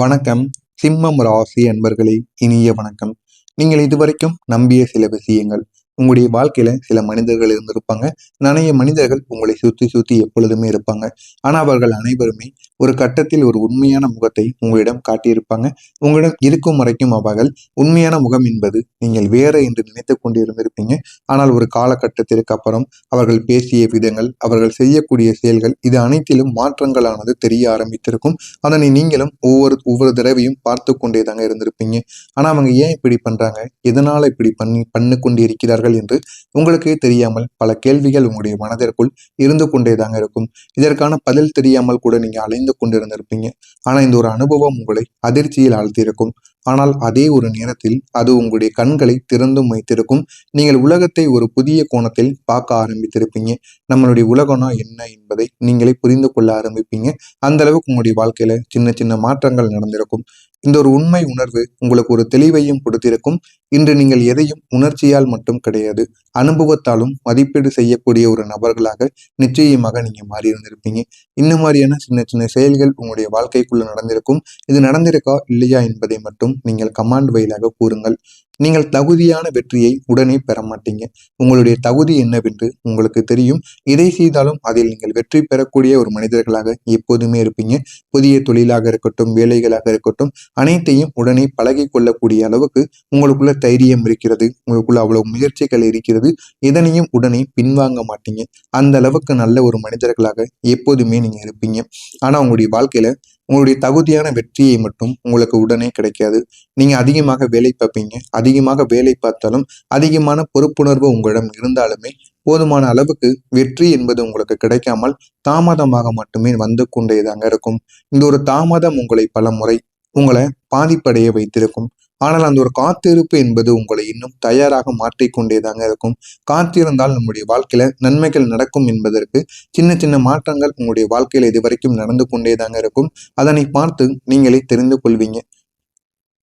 வணக்கம். சிம்மம் ராசி அன்பர்களே, இனிய வணக்கம். நீங்கள் இதுவரைக்கும் நம்பிய சில விஷயங்கள், உங்களுடைய வாழ்க்கையில சில மனிதர்கள் இருந்திருப்பாங்க. நிறைய மனிதர்கள் உங்களை சுத்தி சுத்தி எப்பொழுதுமே இருப்பாங்க. ஆனா அவர்கள் அனைவருமே ஒரு கட்டத்தில் ஒரு உண்மையான முகத்தை உங்களிடம் காட்டியிருப்பாங்க. உங்களிடம் இருக்கும் வரைக்கும் அவர்கள் உண்மையான முகம் என்பது நீங்கள் வேற என்று நினைத்து கொண்டு இருந்திருப்பீங்க. ஆனால் ஒரு காலகட்டத்திற்கு அப்புறம் அவர்கள் பேசிய விதங்கள், அவர்கள் செய்யக்கூடிய செயல்கள், இது அனைத்திலும் மாற்றங்களானது தெரிய ஆரம்பித்திருக்கும். அதனை நீங்களும் ஒவ்வொரு ஒவ்வொரு தடவையும் பார்த்து கொண்டே தாங்க இருந்திருப்பீங்க. ஆனா அவங்க ஏன் இப்படி பண்றாங்க, எதனால இப்படி பண்ணி கொண்டு இருக்கிறார்கள் என்று உங்களுக்கே தெரியாமல் பல கேள்விகள் உங்களுடைய மனதிற்குள் இருந்து கொண்டே தாங்க இருக்கும். இதற்கான பதில் தெரியாமல் கூட நீங்க அலைந்து கொண்டிருந்திருப்பீங்க. ஆனா இந்த ஒரு அனுபவம் உங்களை அதிர்ச்சியில் ஆழ்த்தியிருக்கும். ஆனால் அதே ஒரு நேரத்தில் அது உங்களுடைய கண்களை திறந்தும் வைத்திருக்கும். நீங்கள் உலகத்தை ஒரு புதிய கோணத்தில் பார்க்க ஆரம்பித்திருப்பீங்க. நம்மளுடைய உலகம்னா என்ன என்பதை நீங்களே புரிந்து கொள்ள ஆரம்பிப்பீங்க. அந்த அளவுக்கு உங்களுடைய வாழ்க்கையில சின்ன சின்ன மாற்றங்கள் நடந்திருக்கும். இந்த ஒரு உண்மை உணர்வு உங்களுக்கு ஒரு தெளிவையும் கொடுத்திருக்கும். இன்று நீங்கள் எதையும் உணர்ச்சியால் மட்டும் கிடையாது, அனுபவத்தாலும் மதிப்பீடு செய்யக்கூடிய ஒரு நபர்களாக நிச்சயமாக நீங்க மாறி இருந்திருப்பீங்க. இந்த மாதிரியான சின்ன சின்ன செயல்கள் உங்களுடைய வாழ்க்கைக்குள்ள நடந்திருக்கும். இது நடந்திருக்கா இல்லையா என்பதை மட்டும் நீங்கள் கமாண்ட் வாயிலாக கூறுங்கள். நீங்கள் தகுதியான வெற்றியை உடனே பெற மாட்டீங்க. உங்களுடைய தகுதி என்னவென்று உங்களுக்கு தெரியும். எதை செய்தாலும் அதில் நீங்கள் வெற்றி பெறக்கூடிய ஒரு மனிதர்களாக எப்போதுமே இருப்பீங்க. புதிய தொழிலாக இருக்கட்டும், வேலைகளாக இருக்கட்டும், அனைத்தையும் உடனே பழகி கொள்ளக்கூடிய அளவுக்கு உங்களுக்குள்ள தைரியம் இருக்கிறது. உங்களுக்குள்ள அவ்வளவு முயற்சிகள் இருக்கிறது. எதனையும் உடனே பின்வாங்க மாட்டீங்க. அந்த அளவுக்கு நல்ல ஒரு மனிதர்களாக எப்போதுமே நீங்க இருப்பீங்க. ஆனா உங்களுடைய வாழ்க்கையில உங்களுடைய தகுதியான வெற்றியை மட்டும் உங்களுக்கு உடனே கிடைக்காது. நீங்க அதிகமாக வேலை பார்ப்பீங்க. அதிகமாக வேலை பார்த்தாலும், அதிகமான பொறுப்புணர்வு உங்களிடம் இருந்தாலுமே போதுமான அளவுக்கு வெற்றி என்பது உங்களுக்கு கிடைக்காமல் தாமதமாக மட்டுமே வந்து கொண்டேதாங்க இருக்கும். இந்த ஒரு தாமதம் உங்களை பல முறை உங்களை பாதிப்படைய வைத்திருக்கும். ஆனால் அந்த ஒரு காத்திருப்பு என்பது உங்களை இன்னும் தயாராக மாற்றிக்கொண்டேதாங்க இருக்கும். காத்திருந்தால் நம்முடைய வாழ்க்கையில நன்மைகள் நடக்கும் என்பதற்கு சின்ன சின்ன மாற்றங்கள் உங்களுடைய வாழ்க்கையில இதுவரைக்கும் நடந்து கொண்டேதாங்க இருக்கும். அதனை பார்த்து நீங்களே தெரிந்து கொள்வீங்க.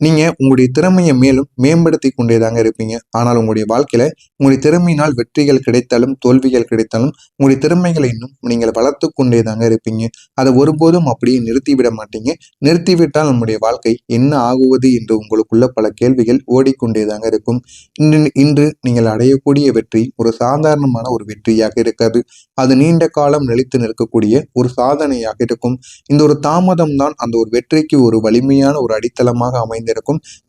நீங்க உங்களுடைய திறமையை மேலும் மேம்படுத்தி கொண்டேதாங்க இருப்பீங்க. ஆனால் உங்களுடைய வாழ்க்கையில உங்களுடைய திறமையினால் வெற்றிகள் கிடைத்தாலும் தோல்விகள் கிடைத்தாலும் உங்களுடைய திறமைகளை இன்னும் நீங்கள் வளர்த்து கொண்டேதாங்க இருப்பீங்க. அதை ஒருபோதும் அப்படியே நிறுத்திவிட மாட்டீங்க. நிறுத்திவிட்டால் நம்முடைய வாழ்க்கை என்ன ஆகுவது என்று உங்களுக்குள்ள பல கேள்விகள் ஓடிக்கொண்டேதாங்க இருக்கும். இன்று நீங்கள் அடையக்கூடிய வெற்றி ஒரு சாதாரணமான ஒரு வெற்றியாக இருக்காது. அது நீண்ட காலம் நிலைத்து நிற்கக்கூடிய ஒரு சாதனையாக இருக்கும். இந்த ஒரு தாமதம் தான் அந்த ஒரு வெற்றிக்கு ஒரு வலிமையான ஒரு அடித்தளமாக அமைந்திருக்கும்.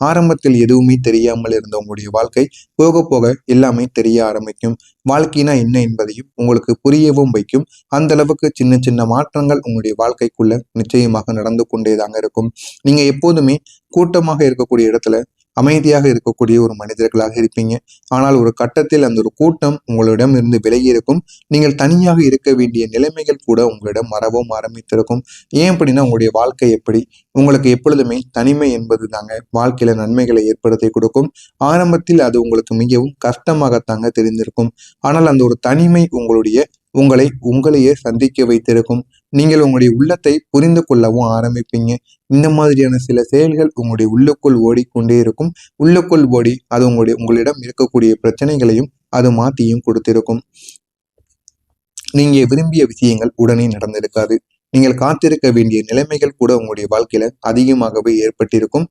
ஆரம்பத்தில் எதுவுமே தெரியாமல் இருந்த உங்களுடைய வாழ்க்கை போக போக எல்லாமே தெரிய ஆரம்பிக்கும். வாழ்க்கைனா என்ன என்பதையும் உங்களுக்கு புரியவும் வைக்கும். அந்த அளவுக்கு சின்ன சின்ன மாற்றங்கள் உங்களுடைய வாழ்க்கைக்குள்ள நிச்சயமாக நடந்து கொண்டேதாங்க இருக்கும். நீங்க எப்போதுமே கூட்டமாக இருக்கக்கூடிய இடத்துல அமைதியாக இருக்கக்கூடிய ஒரு மனிதர்களாக இருப்பீங்க. ஆனால் ஒரு கட்டத்தில் அந்த ஒரு கூட்டம் உங்களிடம் இருந்து விலகி இருக்கும். நீங்கள் தனியாக இருக்க வேண்டிய நிலைமைகள் கூட உங்களிடம் வரவும் ஆரம்பித்திருக்கும். ஏன் அப்படின்னா உங்களுடைய வாழ்க்கை எப்படி, உங்களுக்கு எப்பொழுதுமே தனிமை என்பது தாங்க வாழ்க்கையில நன்மைகளை ஏற்படுத்தி கொடுக்கும். ஆரம்பத்தில் அது உங்களுக்கு மிகவும் கஷ்டமாகத்தாங்க தெரிந்திருக்கும். ஆனால் அந்த ஒரு தனிமை உங்களையே சந்திக்க வைத்திருக்கும். நீங்கள் உங்களுடைய உள்ளத்தை புரிந்து கொள்ளவும் ஆரம்பிப்பீங்க. இந்த மாதிரியான சில செயல்கள் உங்களுடைய உள்ளுக்குள் ஓடிக்கொண்டே இருக்கும். உள்ளுக்குள் ஓடி அது உங்களிடம் இருக்கக்கூடிய பிரச்சனைகளையும் அது மாத்தியும் கொடுத்திருக்கும். நீங்க விரும்பிய விஷயங்கள் உடனே நடந்திருக்காது. நீங்கள் காத்திருக்க வேண்டிய நிலைமைகள் கூட உங்களுடைய வாழ்க்கையில அதிகமாகவே ஏற்பட்டிருக்கும்.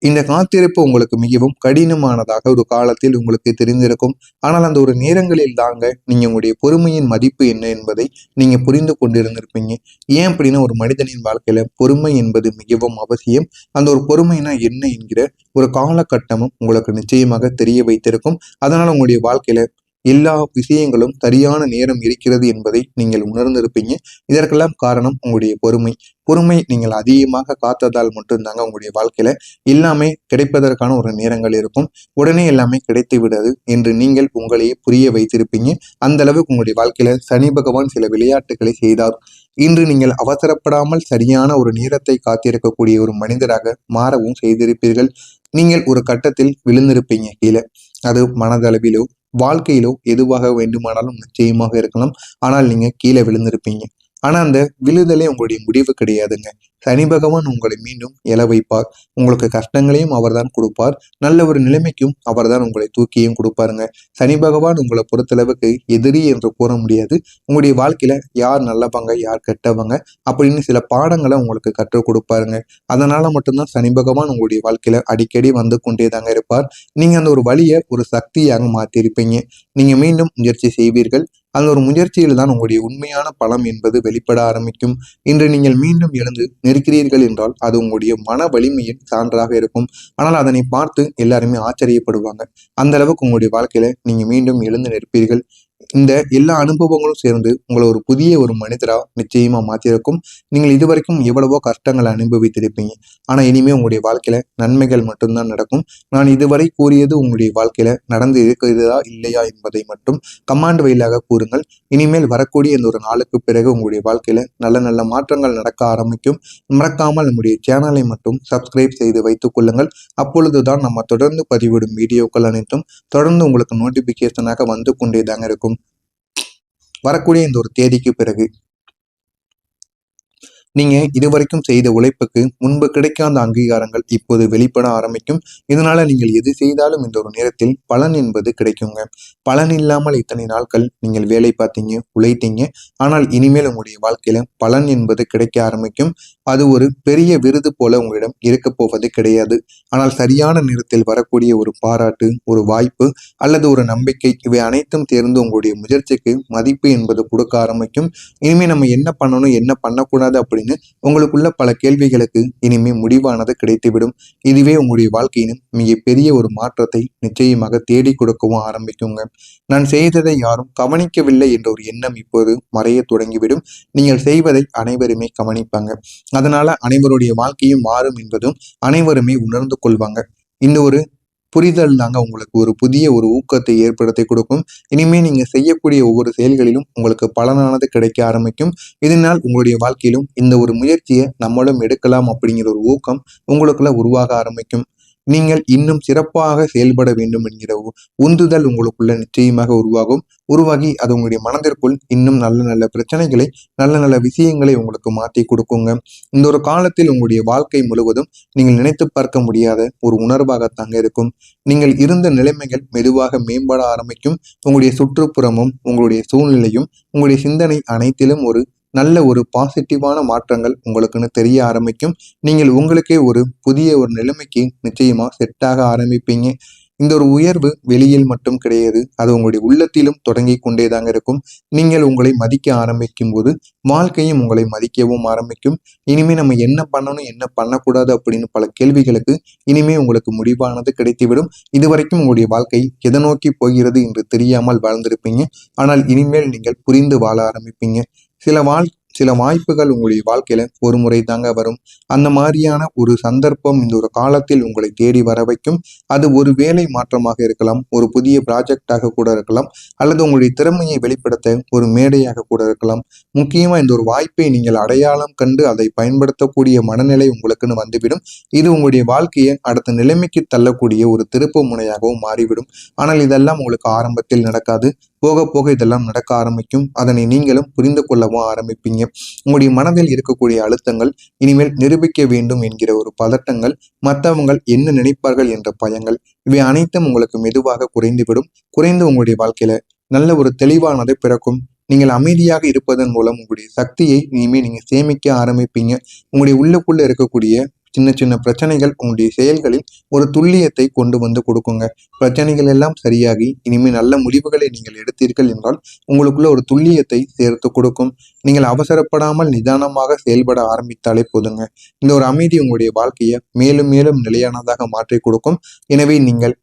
இந்த காத்திருப்பு உங்களுக்கு மிகவும் கடினமானதாக ஒரு காலத்தில் உங்களுக்கு தெரிந்திருக்கும். ஆனால் அந்த ஒரு நேரங்களில் தாங்க நீங்க உங்களுடைய பொறுமையின் மதிப்பு என்ன என்பதை நீங்க புரிந்து கொண்டிருந்திருப்பீங்க. ஏன் அப்படின்னா ஒரு மனிதனின் வாழ்க்கையில பொறுமை என்பது மிகவும் அவசியம். அந்த ஒரு பொறுமைனா என்ன என்கிற ஒரு காலகட்டமும் உங்களுக்கு நிச்சயமாக தெரிய வைத்திருக்கும். அதனால உங்களுடைய வாழ்க்கையில எல்லா விஷயங்களும் சரியான நேரம் இருக்கிறது என்பதை நீங்கள் உணர்ந்திருப்பீங்க. இதற்கெல்லாம் காரணம் உங்களுடைய பொறுமை நீங்கள் அதிகமாக காத்ததால் மட்டும்தாங்க உங்களுடைய வாழ்க்கையில எல்லாமே கிடைப்பதற்கான ஒரு நேரங்கள் இருக்கும். உடனே எல்லாமே கிடைத்து விடாது என்று நீங்கள் உங்களையே புரிய வைத்திருப்பீங்க. அந்த அளவுக்கு உங்களுடைய வாழ்க்கையில சனி பகவான் சில விளையாட்டுகளை செய்தார். இன்று நீங்கள் அவசரப்படாமல் சரியான ஒரு நேரத்தை காத்திருக்கக்கூடிய ஒரு மனிதராக மாறவும் செய்திருப்பீர்கள். நீங்கள் ஒரு கட்டத்தில் விழுந்திருப்பீங்க கீழே. அது மனதளவிலோ வாழ்க்கையிலோ எதுவாக வேண்டுமானாலும் நிச்சயமாக இருக்கலாம். ஆனால் நீங்க கீழே விழுந்திருப்பீங்க. ஆனா அந்த விழுதலே உங்களுடைய முடிவு கிடையாதுங்க. சனி பகவான் உங்களை மீண்டும் எழ வைப்பார். உங்களுக்கு கஷ்டங்களையும் அவர்தான் கொடுப்பார். நல்ல ஒரு நிலைமைக்கும் அவர்தான் உங்களை தூக்கியும் கொடுப்பாருங்க. சனி பகவான் உங்களை பொறுத்தளவுக்கு எதிரி என்று கூற முடியாது. உங்களுடைய வாழ்க்கையில யார் நல்லவங்க யார் கெட்டவங்க அப்படின்னு சில பாடங்களை உங்களுக்கு கற்றுக் கொடுப்பாருங்க. அதனால மட்டும்தான் சனி பகவான் உங்களுடைய வாழ்க்கையில அடிக்கடி வந்து கொண்டே தாங்க இருப்பார். நீங்க அந்த ஒரு வழியை ஒரு சக்தியாக மாற்றிருப்பீங்க. நீங்க மீண்டும் முயற்சி செய்வீர்கள். அந்த ஒரு முயற்சியில் தான் உங்களுடைய உண்மையான பலம் என்பது வெளிப்பட ஆரம்பிக்கும். இன்று நீங்கள் மீண்டும் எழுந்து நிற்கிறீர்கள் என்றால் அது உங்களுடைய மன வலிமையின் சான்றாக இருக்கும். ஆனால் அதனை பார்த்து எல்லாருமே ஆச்சரியப்படுவாங்க. அந்த அளவுக்கு உங்களுடைய வாழ்க்கையில நீங்க மீண்டும் எழுந்து நிற்பீர்கள். இந்த எல்லா அனுபவங்களும் சேர்ந்து உங்களை ஒரு புதிய ஒரு மனிதரா நிச்சயமா மாற்றிருக்கும். நீங்கள் இதுவரைக்கும் எவ்வளவோ கஷ்டங்களை அனுபவித்திருப்பீங்க. ஆனா இனிமே உங்களுடைய வாழ்க்கையில நன்மைகள் மட்டும்தான் நடக்கும். நான் இதுவரை கூறியது உங்களுடைய வாழ்க்கையில நடந்து இருக்கிறதா இல்லையா என்பதை மட்டும் கமாண்ட் வழியாக கூறுங்கள். இனிமேல் வரக்கூடிய இந்த ஒரு நாளுக்கு பிறகு உங்களுடைய வாழ்க்கையில நல்ல நல்ல மாற்றங்கள் நடக்க ஆரம்பிக்கும். மறக்காமல் நம்முடைய சேனலை மட்டும் சப்ஸ்கிரைப் செய்து வைத்துக் கொள்ளுங்கள். அப்பொழுதுதான் நம்ம தொடர்ந்து பதிவிடும் வீடியோக்கள் அனைத்தும் தொடர்ந்து உங்களுக்கு நோட்டிபிகேஷனாக வந்து கொண்டே தாங்க இருக்கும். வரக்கூடிய இந்த ஒரு தேதிக்கு பிறகு நீங்க இதுவரைக்கும் செய்த உழைப்புக்கு முன்பு கிடைக்காத அங்கீகாரங்கள் இப்போது வெளிப்பட ஆரம்பிக்கும். இதனால நீங்கள் எது செய்தாலும் இந்த ஒரு நேரத்தில் பலன் என்பது கிடைக்குங்க. பலன் இல்லாமல் இத்தனை நாட்கள் நீங்கள் வேலை பார்த்தீங்க, உழைத்தீங்க. ஆனால் இனிமேல் உங்களுடைய வாழ்க்கையில பலன் என்பது கிடைக்க ஆரம்பிக்கும். அது ஒரு பெரிய விருது போல உங்களிடம் இருக்க போவது கிடையாது. ஆனால் சரியான நேரத்தில் வரக்கூடிய ஒரு பாராட்டு, ஒரு வாய்ப்பு அல்லது ஒரு நம்பிக்கை, இவை அனைத்தும் தேர்ந்து உங்களுடைய முயற்சிக்கு மதிப்பு என்பது கொடுக்க ஆரம்பிக்கும். இனிமே நம்ம என்ன பண்ணணும் என்ன பண்ணக்கூடாது அப்படின்னு உங்களுக்குள்ள பல கேள்விகளுக்கு இனிமே முடிவானது கிடைத்துவிடும். இதுவே உங்களுடைய வாழ்க்கையினும் மிகப்பெரிய ஒரு மாற்றத்தை நிச்சயமாக தேடி கொடுக்கவும் ஆரம்பிக்குங்க. நான் செய்ததை யாரும் கவனிக்கவில்லை என்ற ஒரு எண்ணம் இப்போது மறைய தொடங்கிவிடும். நீங்கள் செய்வதை அனைவருமே கவனிப்பாங்க. அதனால அனைவருடைய வாழ்க்கையும் மாறும் என்பதும் அனைவருமே உணர்ந்து கொள்வாங்க. இந்த ஒரு புரிதல் தாங்க உங்களுக்கு ஒரு புதிய ஒரு ஊக்கத்தை ஏற்படுத்தி கொடுக்கும். இனிமே நீங்க செய்யக்கூடிய ஒவ்வொரு செயல்களிலும் உங்களுக்கு பலனானது கிடைக்க ஆரம்பிக்கும். இதனால் உங்களுடைய வாழ்க்கையிலும் இந்த ஒரு முயற்சியை நம்மளும் எடுக்கலாம் அப்படிங்கிற ஒரு ஊக்கம் உங்களுக்குள்ள உருவாக ஆரம்பிக்கும். நீங்கள் இன்னும் சிறப்பாக செயல்பட வேண்டும் என்கிற உந்துதல் உங்களுக்குள்ள நிச்சயமாக உருவாகி அது உங்களுடைய மனதிற்குள் இன்னும் நல்ல நல்ல பிரச்சனைகளை நல்ல நல்ல விஷயங்களை உங்களுக்கு மாற்றி கொடுக்குங்க. இந்த ஒரு காலத்தில் உங்களுடைய வாழ்க்கை முழுவதும் நீங்கள் நினைத்து பார்க்க முடியாத ஒரு உணர்வாகத்தாங்க இருக்கும். நீங்கள் இருந்த நிலைமைகள் மெதுவாக மேம்பட ஆரம்பிக்கும். உங்களுடைய சுற்றுப்புறமும் உங்களுடைய சூழ்நிலையும் உங்களுடைய சிந்தனை அனைத்திலும் ஒரு நல்ல ஒரு பாசிட்டிவான மாற்றங்கள் உங்களுக்குன்னு தெரிய ஆரம்பிக்கும். நீங்கள் உங்களுக்கே ஒரு புதிய ஒரு நிலைமைக்கு நிச்சயமா செட் ஆக ஆரம்பிப்பீங்க. இந்த ஒரு உயர்வு வெளியில் மட்டும் கிடையாது, அது உங்களுடைய உள்ளத்திலும் தொடங்கி கொண்டேதாங்க இருக்கும். நீங்கள் உங்களை மதிக்க ஆரம்பிக்கும் போது வாழ்க்கையும் உங்களை மதிக்கவும் ஆரம்பிக்கும். இனிமே நம்ம என்ன பண்ணணும் என்ன பண்ணக்கூடாது அப்படின்னு பல கேள்விகளுக்கு இனிமே உங்களுக்கு முடிவானது கிடைத்துவிடும். இதுவரைக்கும் உங்களுடைய வாழ்க்கை எதை நோக்கி போகிறது என்று தெரியாமல் வாழ்ந்திருப்பீங்க. ஆனால் இனிமேல் நீங்கள் புரிந்து வாழ ஆரம்பிப்பீங்க. சில வாய்ப்புகள் உங்களுடைய வாழ்க்கையில ஒரு முறை தாங்க வரும். அந்த மாதிரியான ஒரு சந்தர்ப்பம் இந்த ஒரு காலத்தில் உங்களை தேடி வர வைக்கும். அது ஒரு வேலை மாற்றமாக இருக்கலாம், ஒரு புதிய ப்ராஜெக்டாக கூட இருக்கலாம், அல்லது உங்களுடைய திறமையை வெளிப்படுத்த ஒரு மேடையாக கூட இருக்கலாம். முக்கியமா இந்த ஒரு வாய்ப்பை நீங்கள் அடையாளம் கண்டு அதை பயன்படுத்தக்கூடிய மனநிலை உங்களுக்குன்னு வந்துவிடும். இது உங்களுடைய வாழ்க்கையை அடுத்த நிலைமைக்கு தள்ளக்கூடிய ஒரு திருப்பு முனையாகவும் மாறிவிடும். ஆனால் இதெல்லாம் உங்களுக்கு ஆரம்பத்தில் நடக்காது. போக போக இதெல்லாம் நடக்க ஆரம்பிக்கும். அதனை நீங்களும் புரிந்து கொள்ளவும் ஆரம்பிப்பீங்க. உங்களுடைய மனதில் இருக்கக்கூடிய அழுத்தங்கள், இனிமேல் நிரூபிக்க வேண்டும் என்கிற ஒரு பதட்டங்கள், மற்றவங்கள் என்ன நினைப்பார்கள் என்ற பயங்கள், இவை அனைத்தும் உங்களுக்கு மெதுவாக குறைந்துவிடும். குறைந்து உங்களுடைய வாழ்க்கையில நல்ல ஒரு தெளிவானதை பிறக்கும். நீங்கள் அமைதியாக இருப்பதன் மூலம் உங்களுடைய சக்தியை இனிமேல் நீங்க சேமிக்க ஆரம்பிப்பீங்க. உங்களுடைய உள்ளுக்குள்ள இருக்கக்கூடிய சின்ன சின்ன பிரச்சனைகள் உங்களுடைய செயல்களில் ஒரு துல்லியத்தை கொண்டு வந்து கொடுக்குங்க. பிரச்சனைகள் எல்லாம் சரியாகி இனிமேல் நல்ல முடிவுகளை நீங்கள் எடுத்தீர்கள் என்றால் உங்களுக்குள்ள ஒரு துல்லியத்தை சேர்த்து கொடுக்கும். நீங்கள் அவசரப்படாமல் நிதானமாக செயல்பட ஆரம்பித்தாலே போதுங்க. இந்த ஒரு அமைதி உங்களுடைய வாழ்க்கையை மேலும் மேலும் நிலையானதாக மாற்றி கொடுக்கும். எனவே நீங்கள்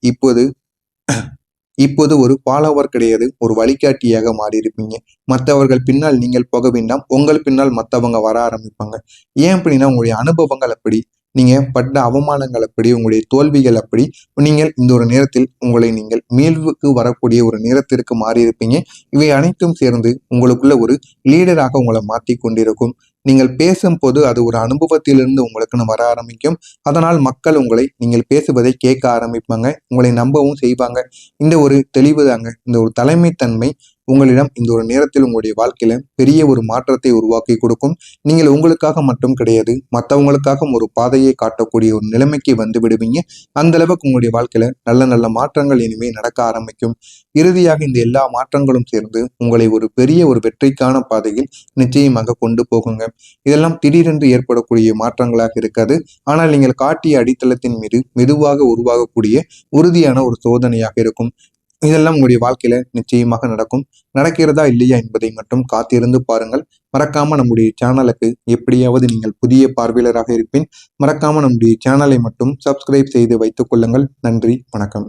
இப்போது ஒரு ஃபாலோவர் கிடையாது, ஒரு வழிகாட்டியாக மாறியிருப்பீங்க. மற்றவர்கள் பின்னால் நீங்கள் போக வேண்டாம், உங்கள் பின்னால் மற்றவங்க வர ஆரம்பிப்பாங்க. ஏன் அப்படின்னா உங்களுடைய அனுபவங்கள் அப்படி, நீங்க பட்ட அவமானங்கள் அப்படி, உங்களுடைய தோல்விகள் அப்படி. நீங்கள் இந்த ஒரு நேரத்தில் உங்களை நீங்கள் மீள்வுக்கு வரக்கூடிய ஒரு நேரத்திற்கு மாறியிருப்பீங்க. இவை அனைத்தும் சேர்ந்து உங்களுக்குள்ள ஒரு லீடராக உங்களை மாற்றி கொண்டிருக்கும். நீங்கள் பேசும்போது அது ஒரு அனுபவத்திலிருந்து உங்களுக்குன்னு வர ஆரம்பிக்கும். அதனால் மக்கள் நீங்கள் பேசுவதை கேட்க ஆரம்பிப்பாங்க, உங்களை நம்பவும் செய்வாங்க. இந்த ஒரு தெளிவு தாங்க, இந்த ஒரு தலைமைத்தன்மை உங்களிடம் இந்த ஒரு நேரத்தில் உங்களுடைய வாழ்க்கையில பெரிய ஒரு மாற்றத்தை உருவாக்கி கொடுக்கும். நீங்கள் உங்களுக்காக மட்டும் கிடையாது, மற்றவங்களுக்காக ஒரு பாதையை காட்டக்கூடிய ஒரு நிலைமைக்கு வந்து விடுவீங்க. அந்த அளவுக்கு உங்களுடைய வாழ்க்கையில நல்ல நல்ல மாற்றங்கள் இனிமே நடக்க ஆரம்பிக்கும். இறுதியாக இந்த எல்லா மாற்றங்களும் சேர்ந்து உங்களை ஒரு பெரிய ஒரு வெற்றிக்கான பாதையில் நிச்சயமாக கொண்டு போகுங்க. இதெல்லாம் திடீரென்று ஏற்படக்கூடிய மாற்றங்களாக இருக்காது. ஆனால் நீங்கள் காட்டிய அடித்தளத்தின் மீது மெதுவாக உருவாகக்கூடிய உறுதியான ஒரு சோதனையாக இருக்கும். இதெல்லாம் உங்களுடைய வாழ்க்கையில நிச்சயமாக நடக்கும். நடக்கிறதா இல்லையா என்பதை மட்டும் காத்திருந்து பாருங்கள். மறக்காம நம்முடைய சேனலுக்கு எப்படியாவது நீங்கள் புதிய பார்வையாளராக இருப்பின் மறக்காம நம்முடைய சேனலை மட்டும் சப்ஸ்கிரைப் செய்து வைத்துக் கொள்ளுங்கள். நன்றி, வணக்கம்.